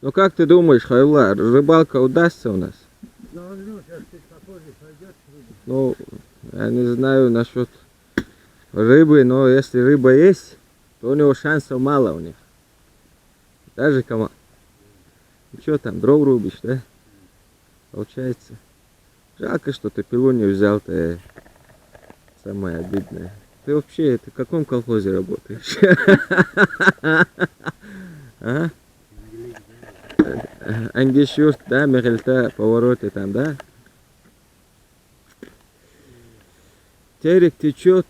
Ну как ты думаешь, Хайла, рыбалка удастся у нас? Ну, я не знаю насчет рыбы, но если рыба есть, то у него шансов мало у них. Даже кому. Ну что там, дров рубишь, да? Получается. Жалко, что ты пилу не взял-то. Самое обидное. Ты вообще, в каком колхозе работаешь? А? Ангешюрт, да, Мехельта, повороты там, да? Терек течет,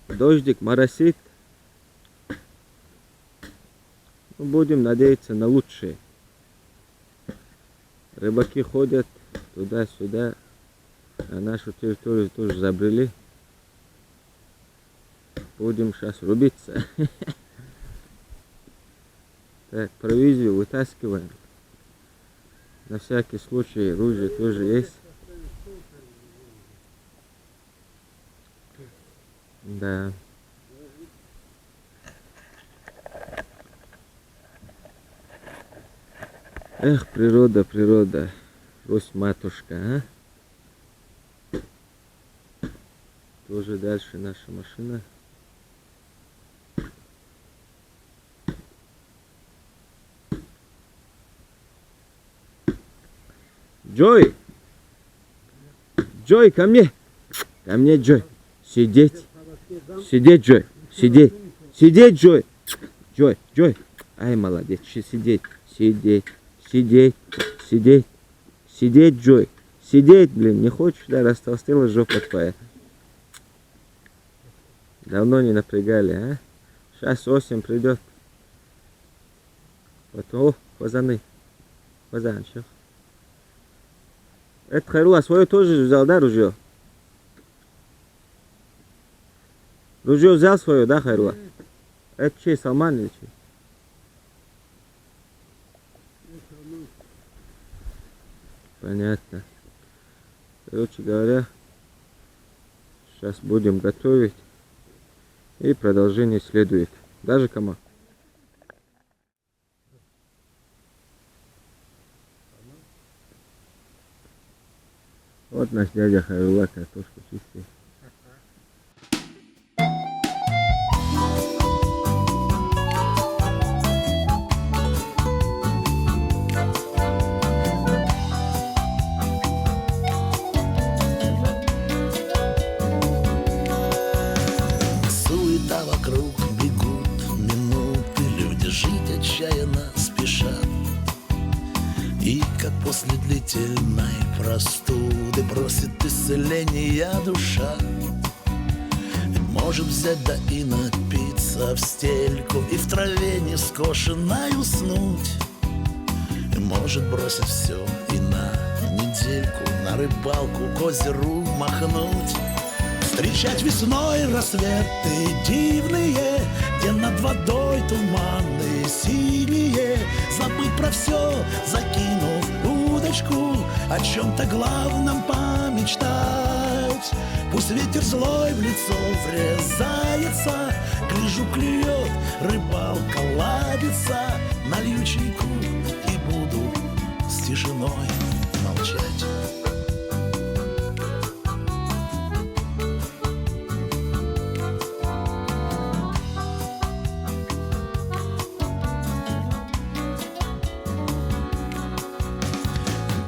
дождик моросит. Ну, будем надеяться на лучшее. Рыбаки ходят туда-сюда, на нашу территорию тоже забрели. Будем сейчас рубиться. Так, провизию вытаскиваем. На всякий случай ружье тоже есть. Да. Эх, природа, природа. Русь матушка, а? Тоже дальше наша машина. Джой! Джой, ко мне! Ко мне, Джой! Сидеть! Сидеть, Джой! Сидеть! Сидеть, Джой! Джой, Джой! Ай, молодец! Сидеть! Сидеть! Сидеть! Сидеть! Сидеть, Джой! Сидеть, блин! Не хочешь, да? Растолстела жопа твоя. Давно не напрягали, а? Сейчас осень придет. Вот, о, фазаны. Фазанчик. Это Хайрула свое тоже взял, да, ружье? Ружье взял свое, да, Хайрула? Это чей, Салман или чей? Понятно. Короче говоря, сейчас будем готовить. И продолжение следует. Даже кому? Вот наш дядя Хайрула картошку чистит. Суета вокруг, бегут минуты, люди жить отчаянно спешат. И как после длительной простуды просит исцеления душа. Может взять да и напиться в стельку и в траве не скошенной уснуть. Может бросить все и на недельку на рыбалку к озеру махнуть. Встречать весной рассветы дивные, где над водой туманы синие. Забыть про все, закинув удочку, о чем-то главном помечтать. Пусть ветер злой в лицо врезается, гляжу, клюет, рыбалка ладится. Налью чайку и буду с тишиной молчать.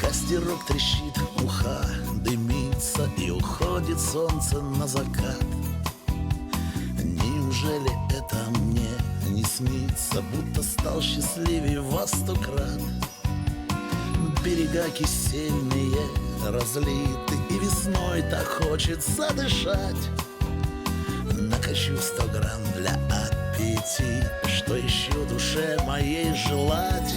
Костерок трещит, уха дымится, и уходит солнце на закат. Неужели это мне не снится, будто стал счастливее во 100 крат? Берега кисельные разлиты, и весной так хочется дышать. Накачу 100 грамм для аппетита, что еще душе моей желать.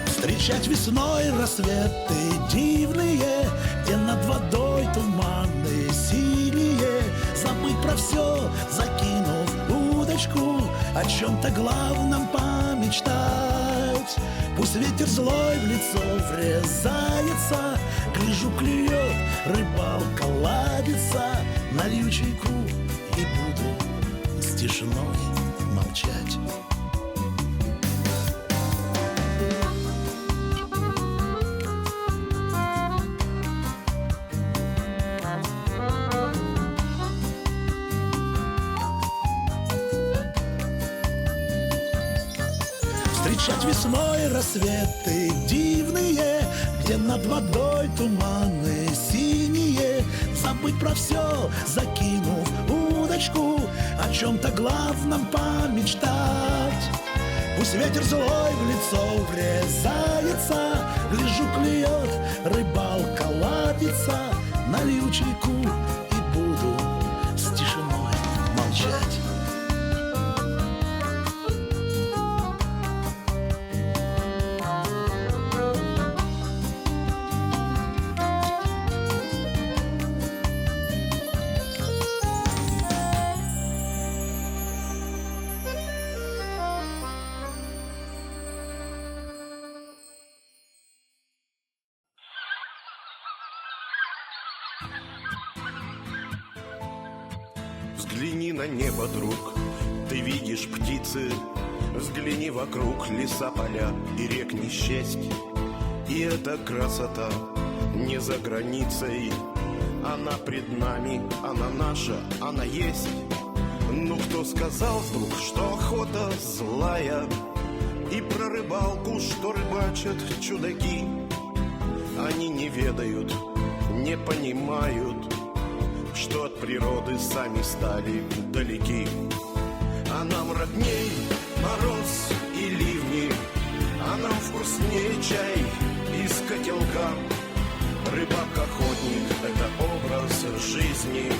Встречать весной рассветы дивные, где над водой туманы синие. Забыть про все, закинув удочку, о чем-то главном помечтать. Пусть ветер злой в лицо врезается, гляжу, клюет, рыбалка ладится. Налью чайку и буду с тишиной молчать. Встречать весной рассветы дивные, где над водой туманы синие. Забыть про все, закинув удочку, о чем-то главном помечтать. Пусть ветер злой в лицо врезается, гляжу, клюет, рыбалка ладится. Налью чайку и буду с тишиной молчать. Взгляни на небо, друг, ты видишь птицы. Взгляни вокруг, леса, поля и рек не счесть. И эта красота не за границей. Она пред нами, она наша, она есть. Ну кто сказал вдруг, что охота злая? И про рыбалку, что рыбачат чудаки. Они не ведают, не понимают, что от природы сами стали далеки. А нам родней мороз и ливни, а нам вкуснее чай из котелка. Рыбак-охотник — это образ жизни,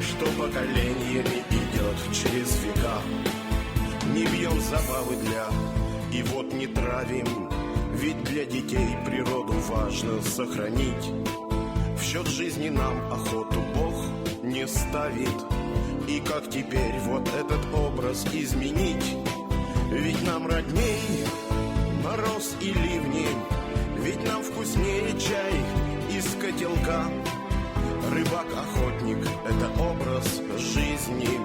что поколениями идет через века. Не бьем забавы и вот не травим, ведь для детей природу важно сохранить. В счет жизни нам охоту Бог не ставит. И как теперь вот этот образ изменить? Ведь нам родней мороз и ливни, ведь нам вкуснее чай из котелка. Рыбак-охотник — это образ жизни,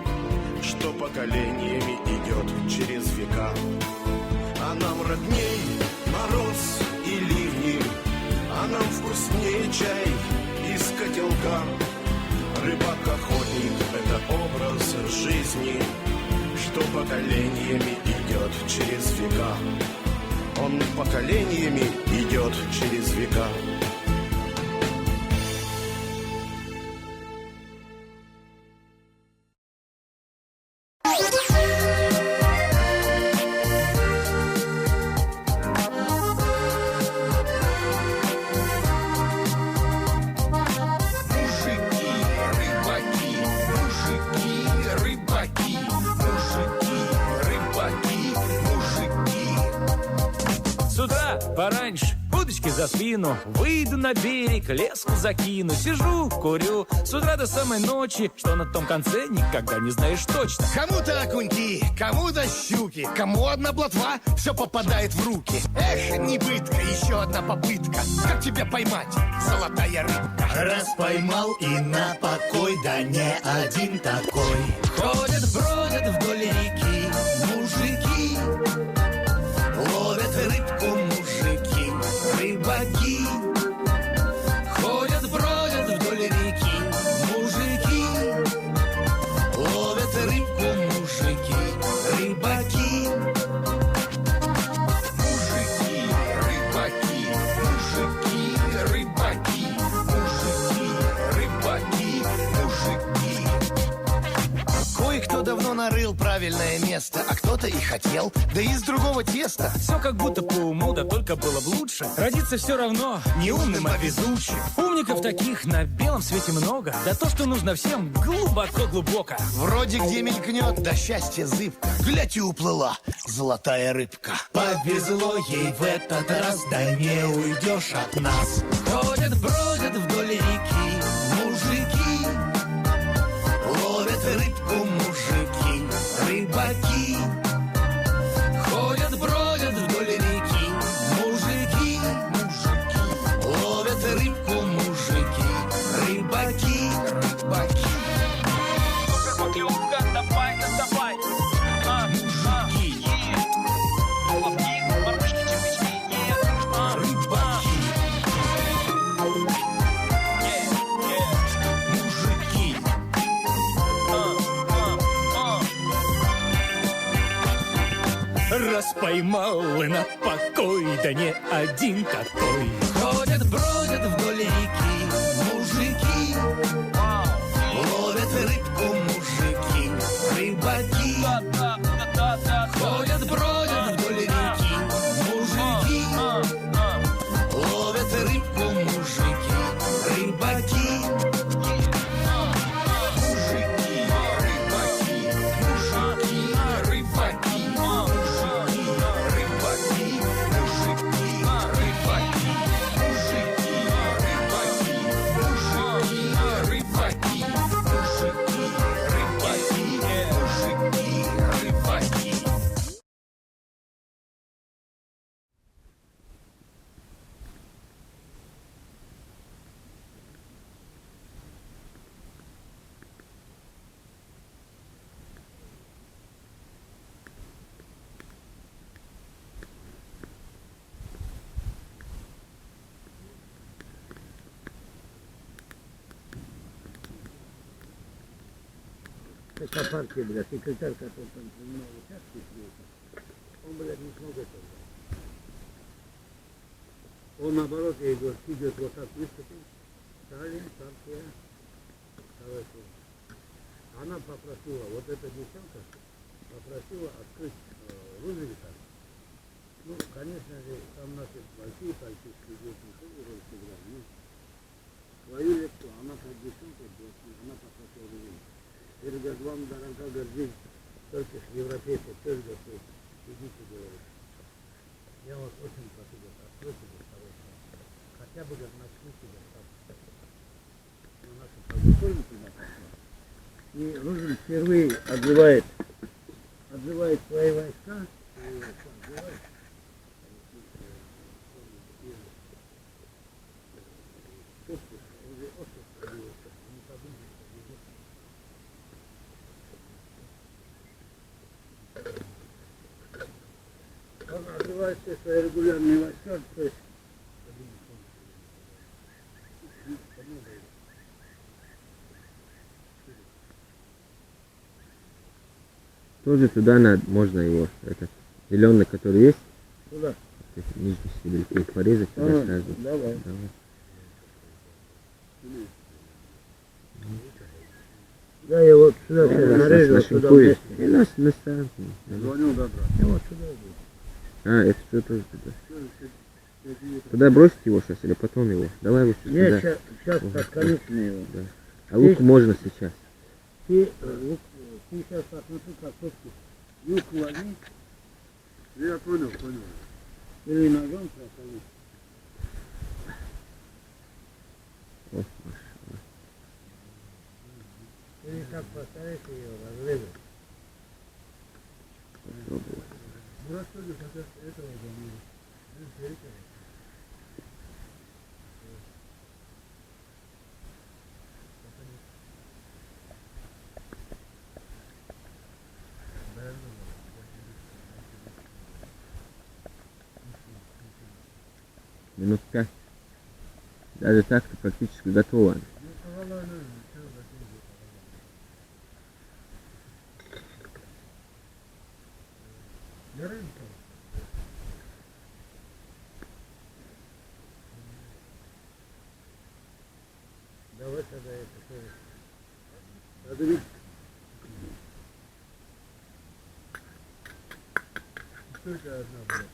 что поколениями идет через века. А нам родней мороз и ливни, а нам вкуснее чай из котелка. Рыбак-охотник — это образ жизни, что поколениями идет через века. Он поколениями идет через века. Пораньше удочки за спину, выйду на берег, леску закину. Сижу, курю с утра до самой ночи, что на том конце никогда не знаешь точно. Кому-то окуньки, кому-то щуки, кому одна плотва, все попадает в руки. Эх, небытка, еще одна попытка. Как тебя поймать, золотая рыбка? Раз поймал и на покой, да не один такой. Ходят, бродят вдоль реки Мужики ловят рыбку, мужики, рыбаки. ходят, бродят вдоль реки. Мужики ловят рыбку, мужики, рыбаки. Мужики, рыбаки, мужики, рыбаки, мужики, рыбаки, мужики. Кое-кто давно нарыл правильное место, а кто-то и хотел, да из другого теста. Все как будто по уму, да только было бы лучше. Родиться все равно не умным, а везучим. Умников таких на белом свете много, да то, что нужно всем, глубоко-глубоко. Вроде где мелькнет, да счастье зыбка. Глядь, и уплыла золотая рыбка. Повезло ей в этот раз, да не уйдешь от нас. Ходят, бродят вдоль реки Мужики ловят рыбку, мужики, рыбаки. ходят, бродят вдоль реки. Мужики ловят рыбку, мужики, рыбаки. Поклевка, давай, доставай. Мужики, головки, морожки, червячки, Рыбаки. раз поймал и на покой, да не один такой. Ходят, бродят вдоль реки мужики, ловят рыбку мужики, рыбаки. Ходят, бродят вдоль реки мужики, ловят рыбку мужики, рыбаки. Мужики, рыбаки, мужики, рыбаки, мужики, рыбаки, мужики, рыбаки, мужики, рыбаки, мужики, рыбаки, мужики, рыбаки, мужики, рыбаки. Это партия, блядь, секретарь, который там принимал участки, он, блядь, не смог это, блядь. Он, наоборот, я говорю, идет вот так выступил, Сталин, партия, товарищи. Она попросила, вот эта девчонка попросила открыть Рузвельта. Ну, конечно же, там наши большие политические деятели тоже роль сыграли, но свою лекцию она как девчонка, она попросила Рузвельта. Я говорю, вам, дорога, гордись, только европейцы, тоже готовы. Идите, говорит. Я вас очень прошу, откройте второй шаг. Хотя бы начните достаточно. Но наши подготовлены туда пошла. И Рузвельт впервые отзывает свои войска, отзывает. Он отзывает все свои регулярные войска, то есть Тоже туда надо, можно его, этот зеленый, который есть, туда. нижний себе порезать, туда Ага, сразу. давай. Да, я вот сюда нарежу, туда Нашинкует. вместе. И нас наставим. Звоню, добро. Я вот сюда иду. А, это все тоже туда. Туда бросить его сейчас или потом его? Давай его Я сюда. сейчас под конечный его. Да. А лук можно сейчас. Ты сейчас посмотри, как все-таки лук возьми. Я понял. Или ножом просоли. О, машалла. Или так постарайся ее разрезать. Попробую. Минут 5. Даже так-то практически готово. Давай тогда это тоже. Подвиг. Только одна, блядь.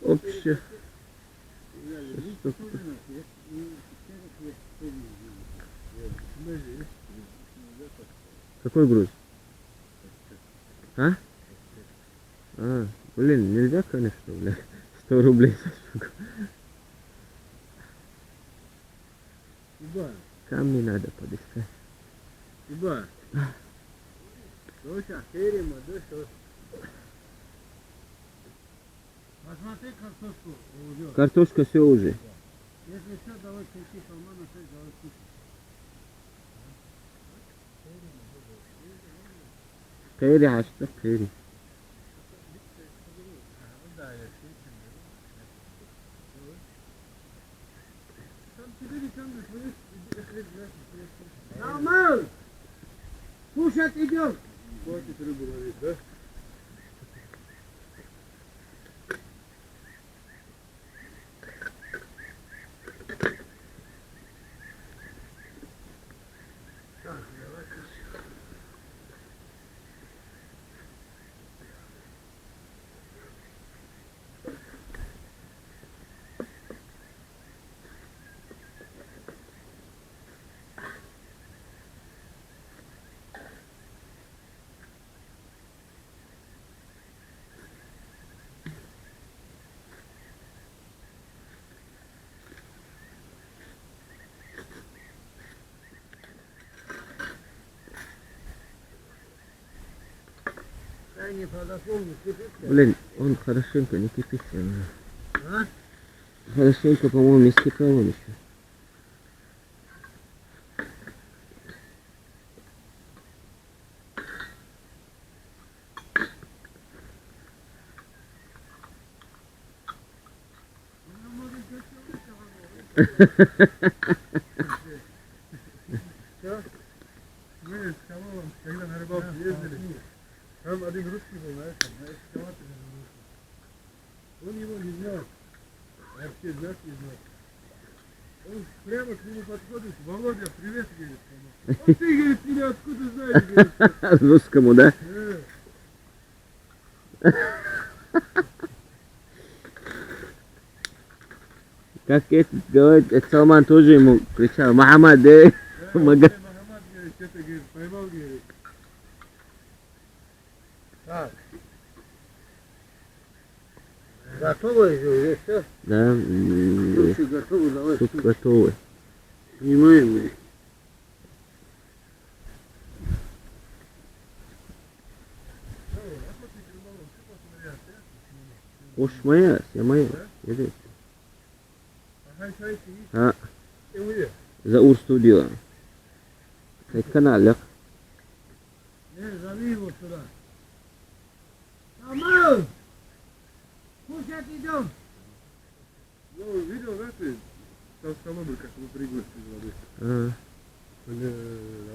Общее. Какой груз? А? Блин, нельзя, конечно, бля. 100 рублей за штуку. Иба, Камни надо подыскать. Иба. Слушай, Керима, да что? Посмотри картошку увез. Картошка все уже. Если что, давай кричи, Салмана, давай кушай. Кэри, а что кэри? Салман! Кушать идем! Хватит рыбу ловить, да? Не подошел, не кипит. Блин, он хорошенько не кипится. А? Хорошенько, по-моему, не скипал он еще. Все? Мы с Камалом, когда на рыбалку ездили, там один русский был, знаешь, на экскаваторе на русском. Он его не знал. Вообще нас не знал. Он прямо к нему подходит: Володя, привет, говорит. А ты, говорит, меня откуда знаешь, говорит. Русскому, да? Как этот говорит, этот Салман тоже ему кричал: Махамад, Махамад, говорит, это, говорит, поймал, говорит. Так. Готово уже все? Да, Слушай, готово, давай. суп готовый. Снимаем мы. Уж моя, я моя. Иди. Ha, Zaur Studio. Это канал, да? Зови его сюда. Амал! Кушать идем! Ну, видел, да, ты? Там Соломон, как его прыгнуть из воды. Бля,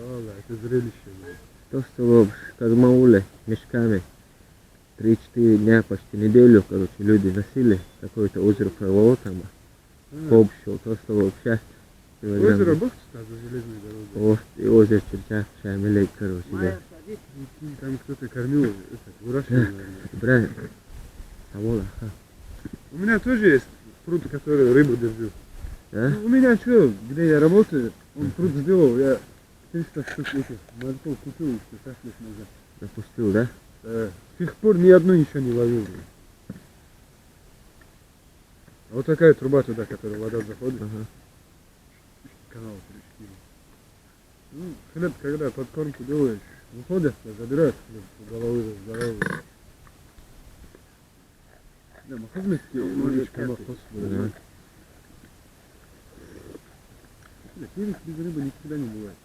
ладно, это зрелище. То, что в Казмауле мешками 3-4 дня, почти неделю, короче, люди носили какое-то озеро Правово там. Поп шел, то, что вообще. Озеро Бахча, за железной дорогой. И озеро Черчак, Шамилей, короче, да. Там кто-то кормил, выращивал, наверное. Правильно. Самола, ха. У меня тоже есть пруд, который рыбу держит. Да? Ну, у меня что, где я работаю, он пруд сделал, я 300 штук этих моряков купил еще 6 лет назад. Запустил, да? С тех пор ни одну еще не ловил. А вот такая труба туда, которая вода заходит. Ага. Канал 3-4. Ну, хлеб, когда подкормку делаешь, выходят, забирают хлеб, головы. Да, маховности, немножечко махос. Да. Перец без рыбы никогда не бывает.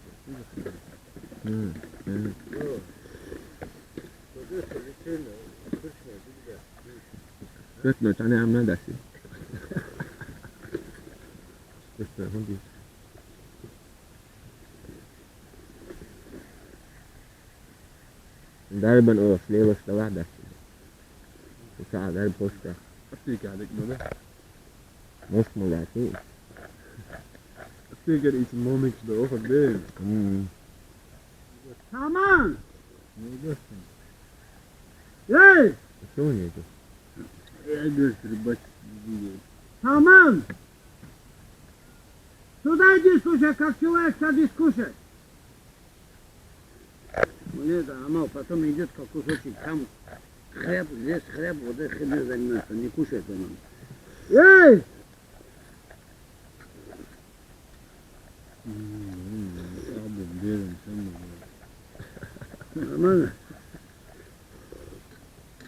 Rất là cho nên em nó đặt rất là không gì دايما اوف ليه بس واحدة وساعة دايما بوشكا أفتيك عليك ماذا؟ مش ملاكي sticker eats moments the offer there. Шаман! Эй! Чего нету? Я иду рыбачить. Шаман! Сюда иди, слушай, как человек садись кушать. Нет, Амал потом идет как кусочек. Там хлеб, здесь хлеб, вот это хлеб занимается, не кушает он. Эй! Нормально?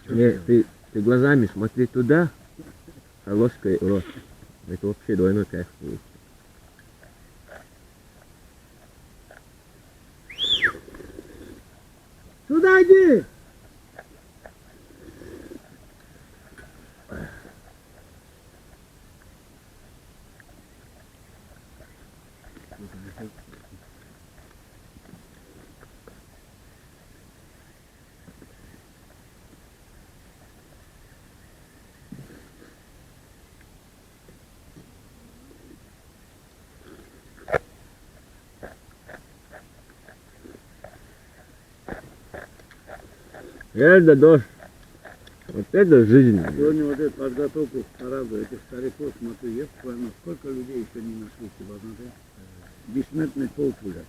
Не, ты глазами смотри туда, а ложкой в рот. Это вообще двойной кайф будет. Сюда иди! Это дождь. Вот это жизнь. Сегодня вот эту подготовку к параду этих стариков, смотрю, есть правильно, сколько людей еще не нашли Севастополя? Бессмертный полк, блядь.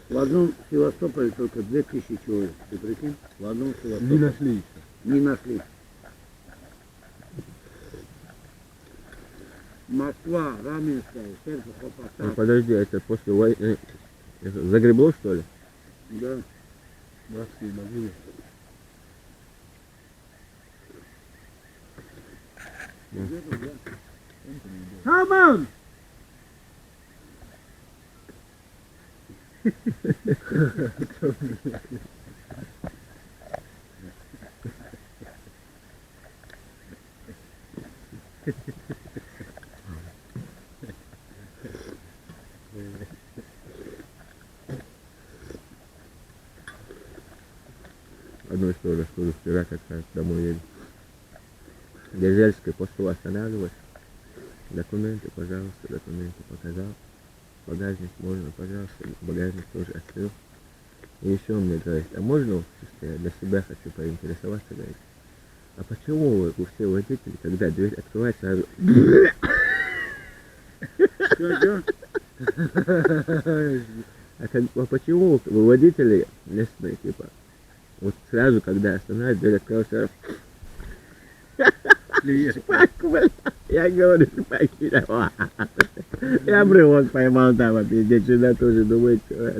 В одном Севастополе только 2000 человек. Ты прикинь? В одном Севастополе. Не нашли еще. Не нашли. Москва, Раменская, Серпухов, Ну, Посад. подожди, это после войны это загребло, что ли? Да. Братские могилы. Шаман! Одну историю расскажу. Вчера как раз домой едем. Дезельской посту останавливать. Документы, пожалуйста, документы показал. Багажник можно, пожалуйста. Багажник тоже открыл. И еще он мне говорит, а можно, чисто я для себя хочу поинтересоваться, говорит, а почему вы у всех водителей, когда дверь открывается, сразу... Чё? А почему вы водители местные, типа, вот сразу, когда останавливают, дверь открывается, сразу... Шпак, блядь. Я говорю, шпаки, давай. Я бревон поймал там, опять сюда тоже думаю, что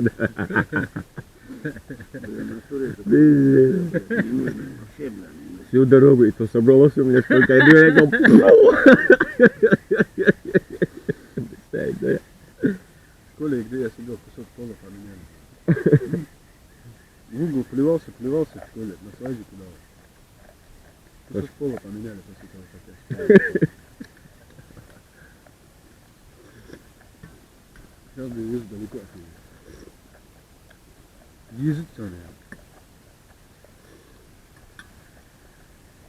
всю дорогу, и то собралось у меня столько, и дверь, я представь, да? В школе, где я сидел, кусок пола поменяли. В угол плевался в школе, на свадьбу дал. Кусок пола поменяли после того, как я. Сейчас бы вез далеко от меня. Язык он.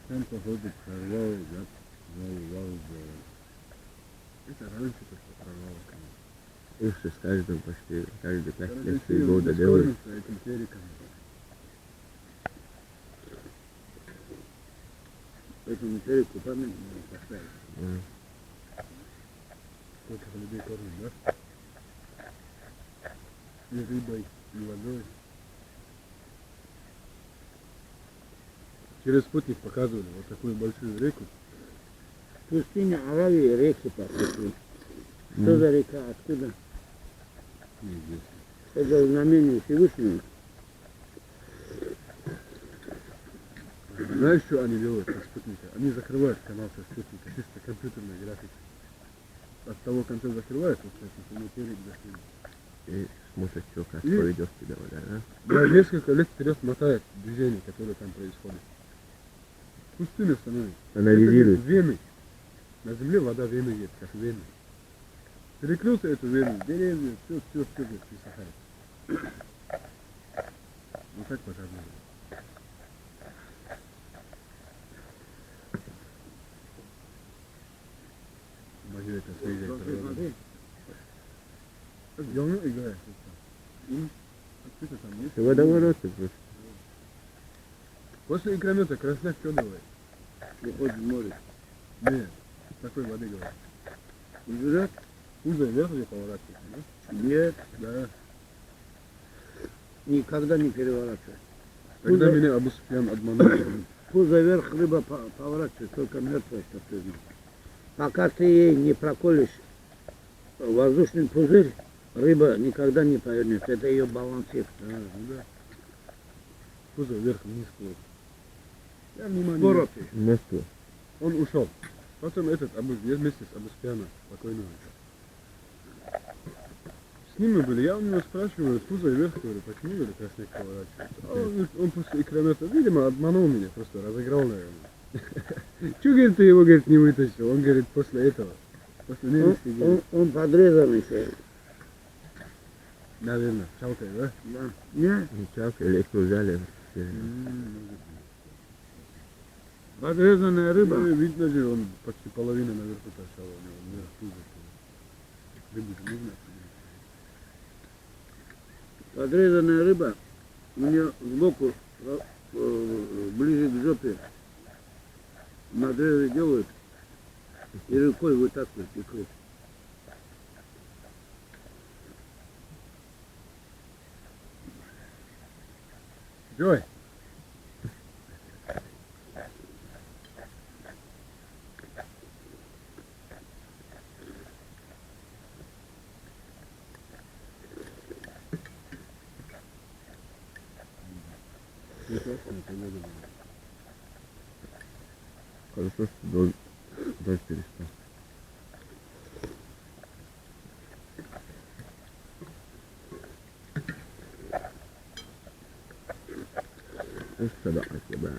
Там походит прорвал, да, вал. Это раньше только прорвало, конечно. Их же с каждым почти, каждый 5 лет Фильм 3 года с делают. Коллинсом, этим Терриком. Поэтому Тереку память надо поставить. Сколько людей кормят, да? И рыбой, и водой. Через спутник показывали вот такую большую реку. Пустыня Аравии, реки пошли. Что за река, откуда? Неизвестно. Это знамение Всевышнего. Знаешь, что они делают со спутника? Они закрывают канал со спутника, чисто компьютерной графикой. От того конца закрывают, вот это материк закрыли. И смотрят, что как И- поведет себя, да? Да, несколько лет вперед мотает движение, которое там происходит. Пустыня становится. Анализирует. Это вены. На земле вода вены есть, как вены. Перекрылся эту вену, деревья, все присыхает. Вот так показывают. Могу это связать. Смотри, смотри. Давно играешь? Открыто там есть? Водовороты просто. После икромета красняк что делает? Уходит в море. Нет, такой воды говорит. Убежать? Пузо вверх или поворачивается, да? Нет, Да. никогда не переворачивай. Когда Пузо- меня Абу Суфьян обманул, Пузо вверх, рыба поворачивает, только мертвая последняя. Пока ты ей не проколешь воздушный пузырь, рыба никогда не повернет. Это ее балансир. да. Пузо вверх-вниз плохо. Я внимание. Скоро ты. Мертвый. Он ушел. Потом этот я вместе с Абу Суфьяном спокойно ушел. С ним мы были, я у него спрашиваю, пузо вверх, говорю, почему, говорю, красняк поворачивается. А он, говорит, он после икромета, видимо, обманул меня, просто разыграл, наверное. Чего, говорит, ты его, говорит, не вытащил? Он говорит, после этого. После ненависти, говорит, Он подрезанный еще. наверное, чалкой, да? Да. Не, Ничего, электро взяли. подрезанная рыба. Ну, видно же, он почти половину наверху торчал, у него вверх пузо. Рыбу же нужно. Подрезанная рыба у нее сбоку, ближе к жопе, надрезы делают и рукой вытаскивают икру. Джой! Прекрасная погода была. Хорошо, что дождь перестал. ايش صدقك يا بقى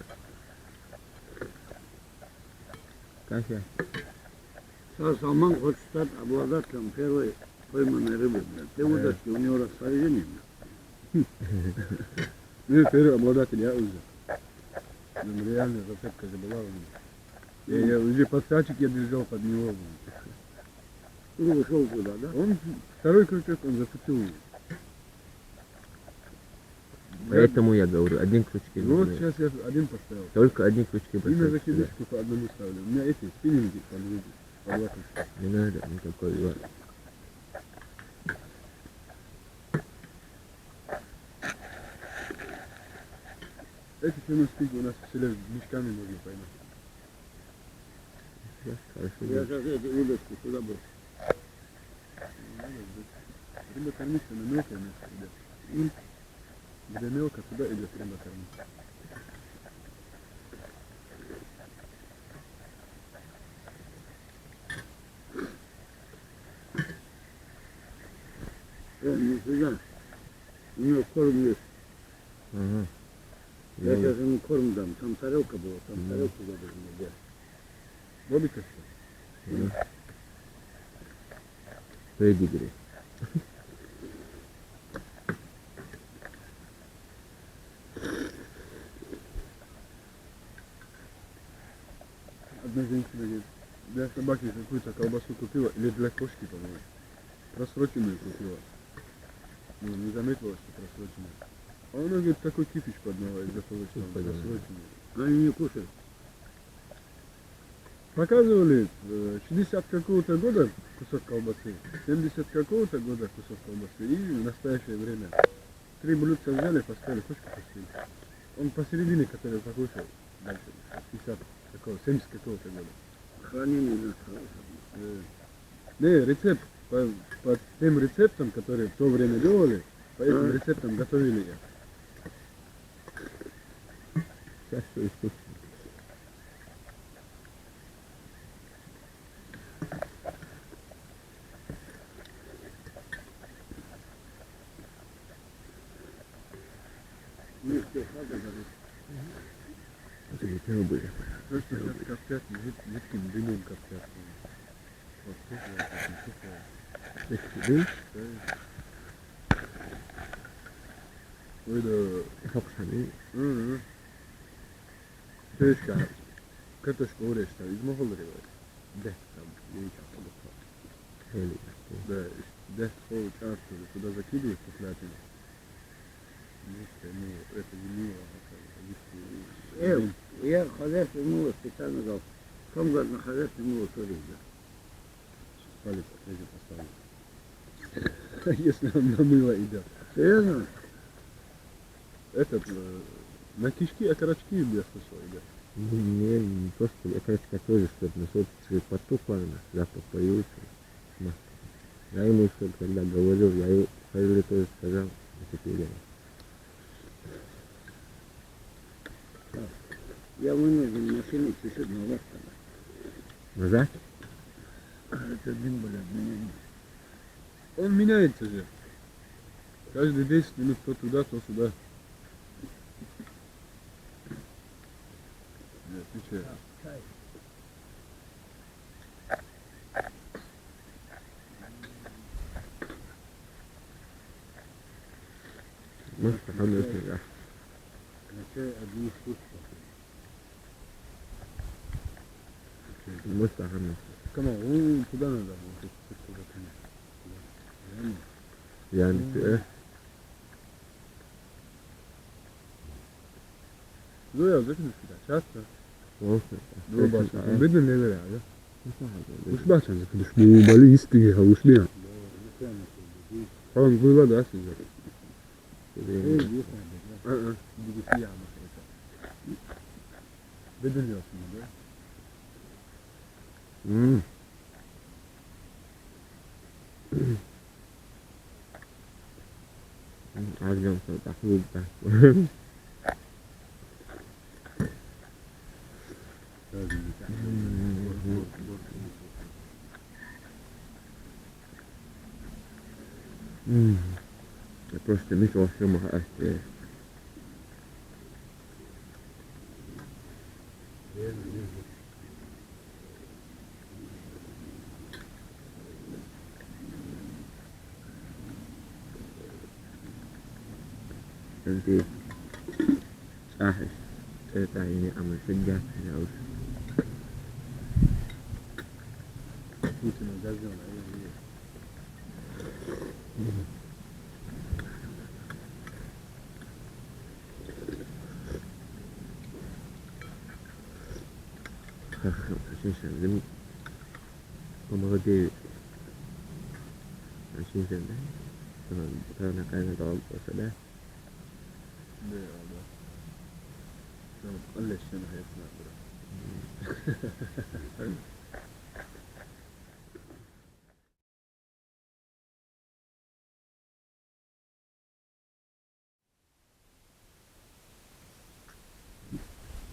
كافية Салман хочет стать обладателем первой пойманной рыбы. Ты удачи, у него распоряжение. Ну, первый обладатель я уже. Ну, реально зацепка же была у меня. Я уже подсачек я держал под него. Ты ушел туда, да? Он, второй крючок он зацепил. Поэтому я говорю, один крючки Ну вот нужны. сейчас я один поставил. Только одни крючки И на бросать сюда. закидочку по одному ставлю. У меня эти спиннинги по два крючка. Не надо никакой вот. Эти феминстики у нас в селе мешками можно поймать. Сейчас, хорошо. Я сейчас эти удочки сюда брошу. Рыба кормится на мелкое место идет. Где мелко, туда идет рыба кормиться. Не сюда. У него корм есть. Ага. Я сейчас ему корм дам. Там тарелка была, там тарелку надо ему взять. Бобика что? Педигри. Одна женщина говорит, для собаки какую-то колбасу купила, или для кошки, по-моему. Просроченную купила. Ну, не заметила, что просроченную. А она, говорит, такой кипиш подняла из-за того, что он просроченный. Они не кушают. Показывали 60 какого-то года кусок колбасы, 70 какого-то года кусок колбасы и в настоящее время. 3 блюдца взяли, поставили, кошку пустили. Он посередине, который покушал, дальше 60 какого, 70 какого-то года. Хранение нас хорошо. Не, рецепт, по тем рецептам, которые в то время делали, по этим рецептам готовили я. Сейчас все искусственно. Это не те были. Просто сейчас коптят, жидким дымом коптят. Вот сухо, очень сухо. Дым? Ой, да. Хапшаны. Пешка, картошку урезать, из Моголии. Да, там, видите, там. Хели. Да, едят свою карту, туда закидывают цыплятину. Это не мило. Я хозяйство мыло специально дал. В том году на хозяйство мыло тоже идет. Палец третий поставлю. Если он на мыло идет. Серьезно? Этот, на кишки, окорочки я слышал, идет. Не то, что окорочка тоже, чтобы на собственный поток запах появился. Я ему еще когда говорил, я ему тоже сказал, а теперь Я вынужден машину чуть-чуть назад тогда. назад. Это один, блядь, меня. Он меняется же. Каждые 10 минут то туда, то сюда. Не отвечаю. Может, походу, да. Начай одни штуки. Может, походу. Камал, он куда надо? Вот куда Я не Зоя, зачем сюда? Часто? Olsun. Dur başla. Bedin neler ya? Olsun. Uç başla. Düşmeyi bali istiyor ha uçmuyor. Tamam böyle da size. Bilgisi ya mesela. Bedin diyorsun ya. Arıyorum sonra takıldı da. Я просто мешал всем ахте. Nanti cerita ini amat sejak ya us. Путина газела. Очень сильно. Помолодеют. Очень сильно. Kalau nak kena tahu apa dah. Да, да. Allah şunu hayatına bırak.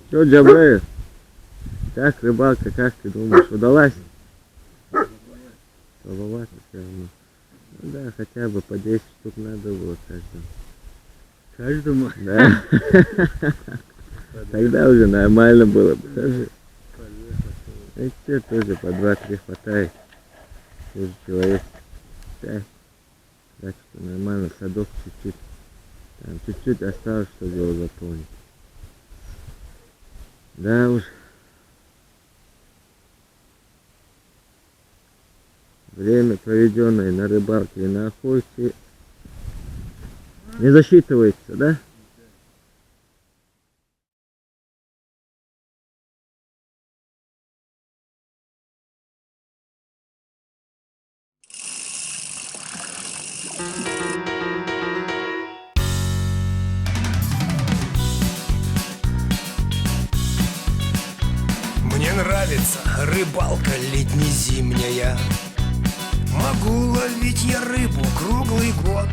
Что, Джабраил? Как рыбалка, как ты думаешь, удалась? Слабовато все равно. Ну да, хотя бы по 10 штук надо было каждому. Каждому. Да. Тогда уже нормально было бы. Тоже. И все тоже по 2-3 хватает. Тоже человек 5. Так что нормально, садок чуть-чуть. Там чуть-чуть осталось, чтобы его заполнить. Да уж. Время, проведенное на рыбалке и на охоте, не засчитывается, да? Мне нравится рыбалка летне-зимняя. Могу ловить я рыбу круглый год.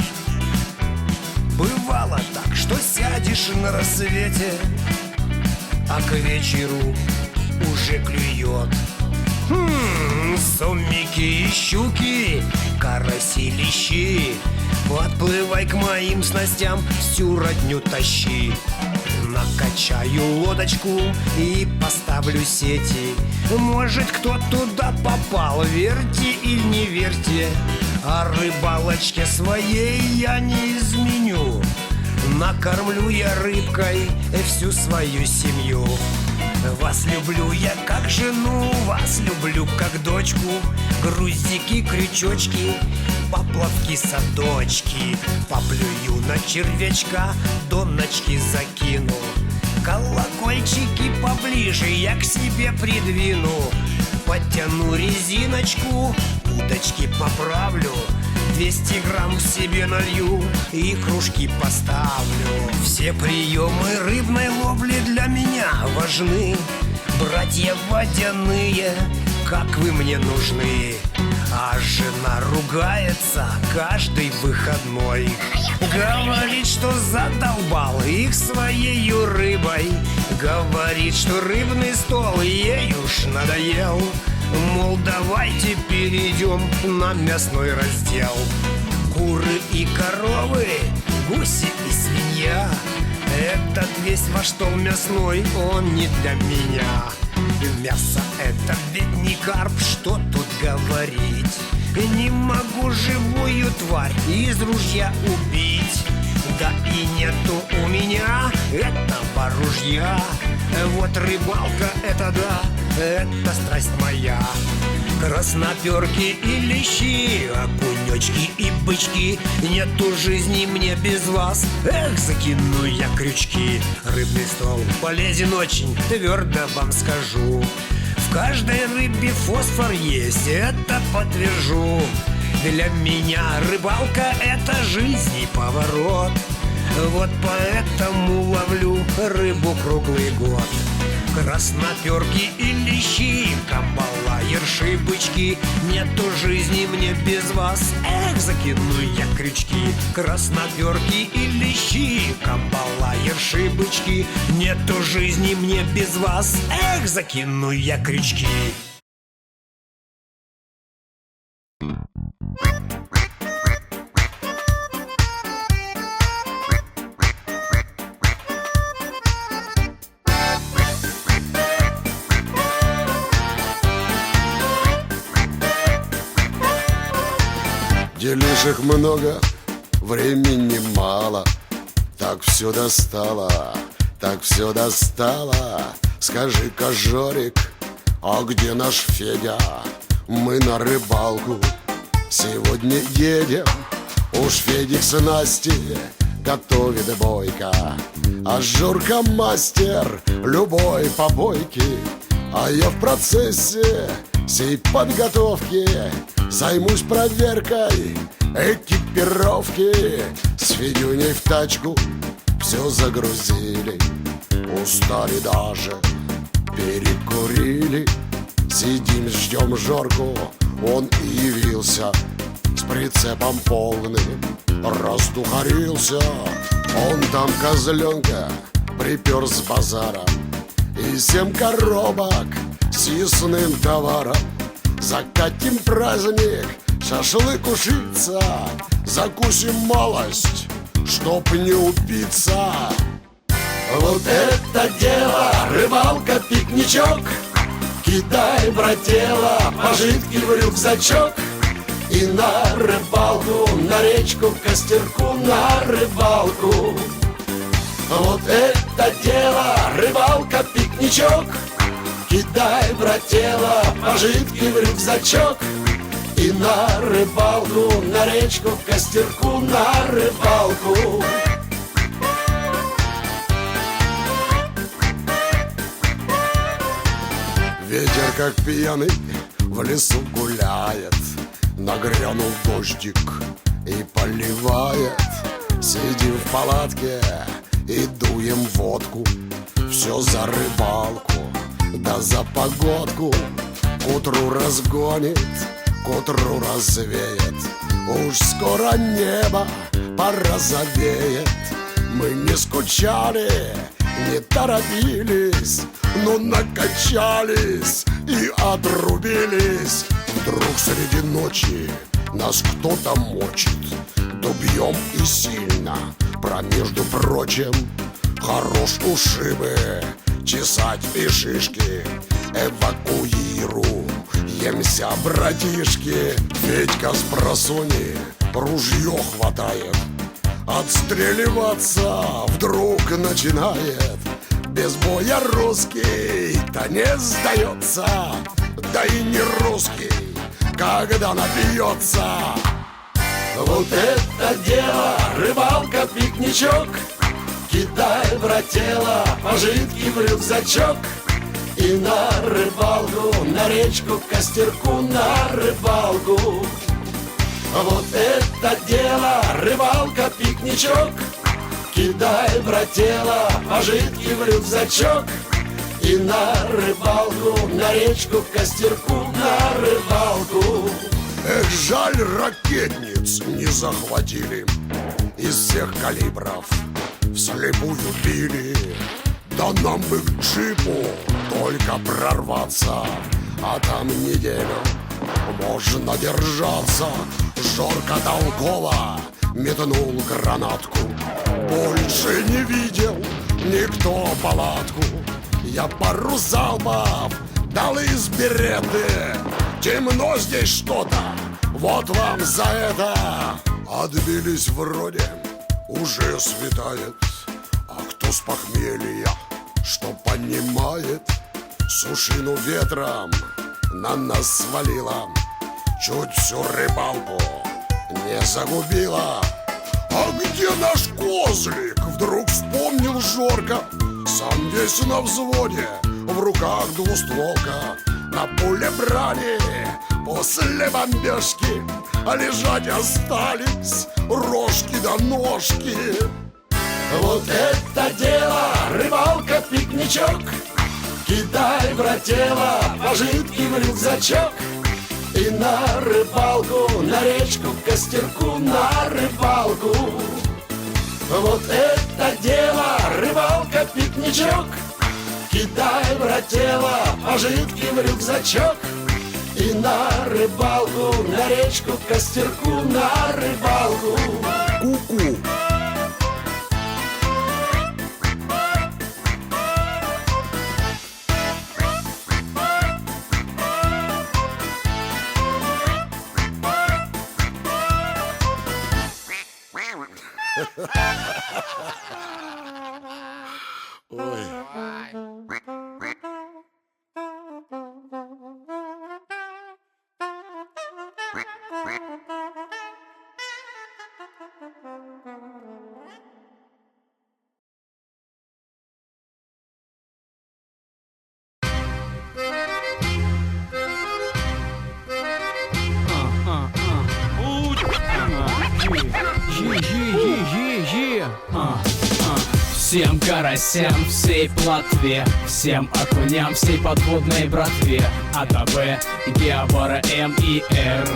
Бывало так, что сядешь на рассвете, а к вечеру уже клюет. Сомики и щуки, караси, лещи, подплывай к моим снастям, всю родню тащи. Накачаю лодочку и поставлю сети. Может, кто туда попал, верьте или не верьте, а рыбалочке своей я не изменю. Накормлю я рыбкой всю свою семью. Вас люблю я как жену, вас люблю как дочку. Грузики, крючочки, поплавки, садочки. Поплюю на червячка, доночки закину. Колокольчики поближе я к себе придвину. Подтяну резиночку, удочки поправлю. 200 грамм себе налью и кружки поставлю. Все приемы рыбной ловли для меня важны. Братья водяные, как вы мне нужны. А жена ругается каждый выходной. Говорит, что задолбал их своею рыбой. Говорит, что рыбный стол ей уж надоел. Мол, давайте перейдем на мясной раздел. Куры и коровы, гуси и свинья. Этот весь ваш стол мясной, он не для меня. Мясо это ведь не карп, что тут говорить. Не могу живую тварь из ружья убить. Да и нету у меня этого ружья. Вот рыбалка это да, это страсть моя. Красноперки и лещи, окунечки и бычки. Нету жизни мне без вас, эх, закину я крючки. Рыбный стол полезен очень, твердо вам скажу. В каждой рыбе фосфор есть, это подтвержу. Для меня рыбалка это жизнь и поворот. Вот поэтому ловлю рыбу круглый год. Красноперки и лещи, камбала, ерши, бычки. Нету жизни мне без вас, эх, закину я крючки. Красноперки и лещи, камбала, ерши, бычки. Нету жизни мне без вас, эх, закину я крючки. Делишек много, времени мало. Так все достало, так все достало. Скажи-ка, Жорик, а где наш Федя? Мы на рыбалку сегодня едем. Уж Федик с Настей готовит бойко, а Жорка мастер любой побойки. А я в процессе сей подготовки займусь проверкой экипировки. С Федюней в тачку все загрузили, устали даже, перекурили. Сидим, ждем Жорку, он и явился с прицепом полным, раздухарился. Он там козленка припер с базара и 7 коробок с ясным товаром. Закатим праздник, шашлык ушиться, закусим малость, чтоб не упиться. Вот это дело, рыбалка, пикничок. Кидай, брателло, пожитки в рюкзачок. И на рыбалку, на речку, к костерку, на рыбалку. Вот это дело, рыбалка, пикничок. Кидай, брателло, пожитки в рюкзачок. И на рыбалку, на речку, к костерку, на рыбалку. Ветер, как пьяный, в лесу гуляет. Нагрянул дождик и поливает. Сидим в палатке и дуем водку. Все за рыбалку, да за погодку. К утру разгонит, к утру развеет. Уж скоро небо порозовеет. Мы не скучали, не торопились, но накачались и отрубились. Вдруг среди ночи нас кто-то мочит. Дубьем и сильно, между прочим, хорош ушибы чесать и шишки. Эвакуируемся, братишки. Федька с просони ружье хватает, отстреливаться вдруг начинает. без боя русский-то не сдается. Да и не русский, когда напьется. Вот это дело, рыбалка, пикничок. Кидай, братела, пожитки в рюкзачок. И на рыбалку, на речку, к костерку, на рыбалку. Вот это дело, рыбалка, пикничок. Кидай, братела, пожитки в рюкзачок. И на рыбалку, на речку, к костерку, на рыбалку. Эх, жаль, ракетниц не захватили. Из всех калибров вслепую били. Да нам бы к джипу только прорваться, а там неделю можно держаться. Жорко толково метнул гранатку. Больше не видел никто палатку. Я пару залпов дал из береты. Темно здесь что-то, вот вам за это. Отбились вроде, уже светает. А кто с похмелья, что понимает, сушину ветром на нас свалила. Чуть всю рыбалку не загубила. А где наш козлик? Вдруг вспомнил Жорка. Сам весь на взводе, в руках двустволка. На пуле брали после бомбежки, а лежать остались рожки да ножки. Вот это дело, рыбалка, пикничок. Кидай, братела, пожитки в рюкзачок. И на рыбалку, на речку, к костерку, на рыбалку. Вот это дело, рыбалка, пикничок. Кидай, братела, пожитки в рюкзачок. И на рыбалку, на речку, к костерку, на рыбалку. Ку-ку. Всем карасям, всей плотве, всем окуням, всей подводной братве, от АБ, Геобора, М и Р.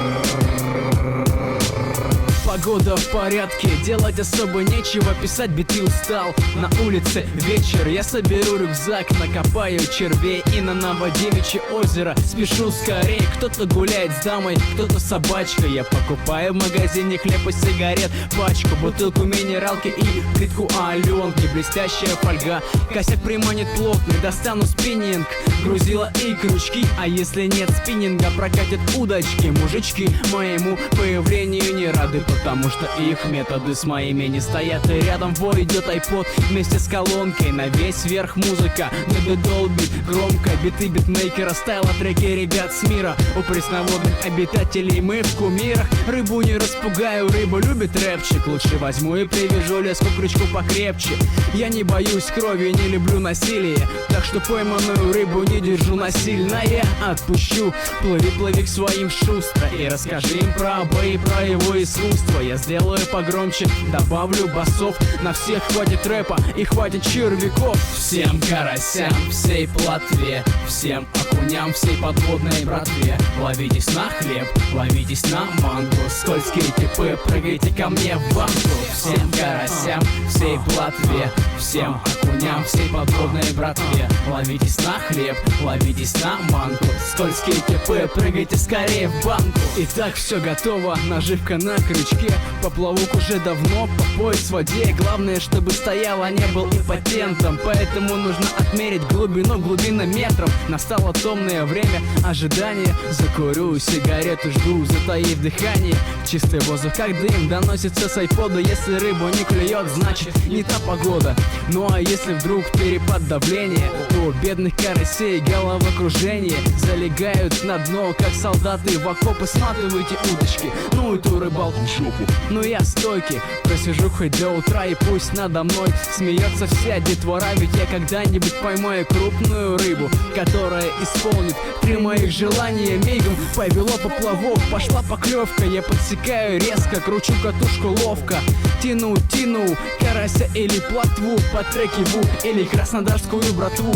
Погода в порядке, делать особо нечего, писать биты устал. На улице вечер, я соберу рюкзак, накопаю червей и на Новодевичье озеро спешу скорей. Кто-то гуляет с дамой, кто-то с собачкой. Я покупаю в магазине хлеб и сигарет, пачку, бутылку минералки и плитку Аленки. Блестящая фольга, косяк приманит плотный, достану спиннинг, грузила и крючки. А если нет спиннинга, прокатят удочки. Мужички моему появлению не рады, потому что их методы с моими не стоят. И рядом в бой идет айпод вместе с колонкой. На весь верх музыка, надо долбит громко. Биты битмейкера, стайла треки ребят с мира. У пресноводных обитателей мы в кумирах. Рыбу не распугаю, рыба любит рэпчик. Лучше возьму и привяжу леску к крючку покрепче. Я не боюсь крови, не люблю насилие, так что пойманную рыбу не держу насильно. Я отпущу, плыви, плыви к своим шустро. И расскажи им про бои, про его искусство. Я сделаю погромче, добавлю басов. На всех хватит рэпа и хватит червяков. Всем карасям, всей плотве, всем окуням, всей подводной братве. Ловитесь на хлеб, ловитесь на мангу. Скользкие типы, прыгайте ко мне в банку. Всем карасям, всей плотве, всем окуням, всей подводной братве. Ловитесь на хлеб, ловитесь на мангу. Скользкие типы, прыгайте скорее в банку. Итак, все готово, наживка на крючке. реке. Поплавок уже давно по пояс в воде. Главное, чтобы стоял, а не был импотентом. Поэтому нужно отмерить глубину глубинометром. Настало томное время ожидания. Закурю сигарету, жду, затаив дыхание. Чистый воздух, как дым, доносится с айпода. Если рыбу не клюет, значит не та погода. Ну а если вдруг перепад давления, то бедных карасей головокружение. Залегают на дно, как солдаты в окопы. Сматывайте удочки, ну и ту рыбалку в жопу. Ну я стойкий, просижу хоть до утра. И пусть надо мной смеется вся детвора. Ведь я когда-нибудь поймаю крупную рыбу, которая исполнит 3 моих желания. Мигом повело поплавок, пошла поклевка. Я подсекаю резко, кручу катушку ловко. Тяну карася или плотву по треке Ву или краснодарскую братву.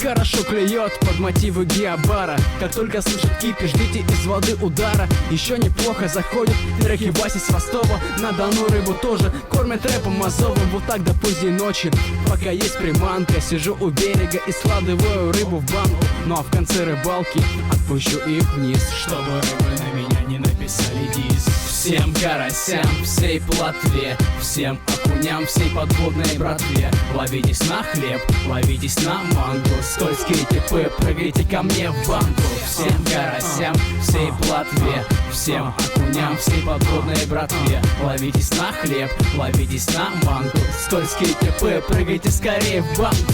Хорошо клюет под мотивы Геобара. Как только слышит кипиш, ждите из воды удара. Еще неплохо заходят треки Васи с Ростова. На Дону рыбу тоже кормят рэпом азовым. Вот так до поздней ночи, пока есть приманка. Сижу у берега и складываю рыбу в банку. Ну а в конце рыбалки отпущу их вниз, чтобы рыбы на меня не написали диск. Всем карасям, всей плотве, всем окуням, всей подводной братве. Ловитесь на хлеб, ловитесь на мангу. Скользкие типы, прыгайте ко мне в банку. Всем карасям, всей плотве, всем окуням, всей подводной братве. Ловитесь на хлеб, ловитесь на мангу. Скользкие типы, прыгайте скорее в банку.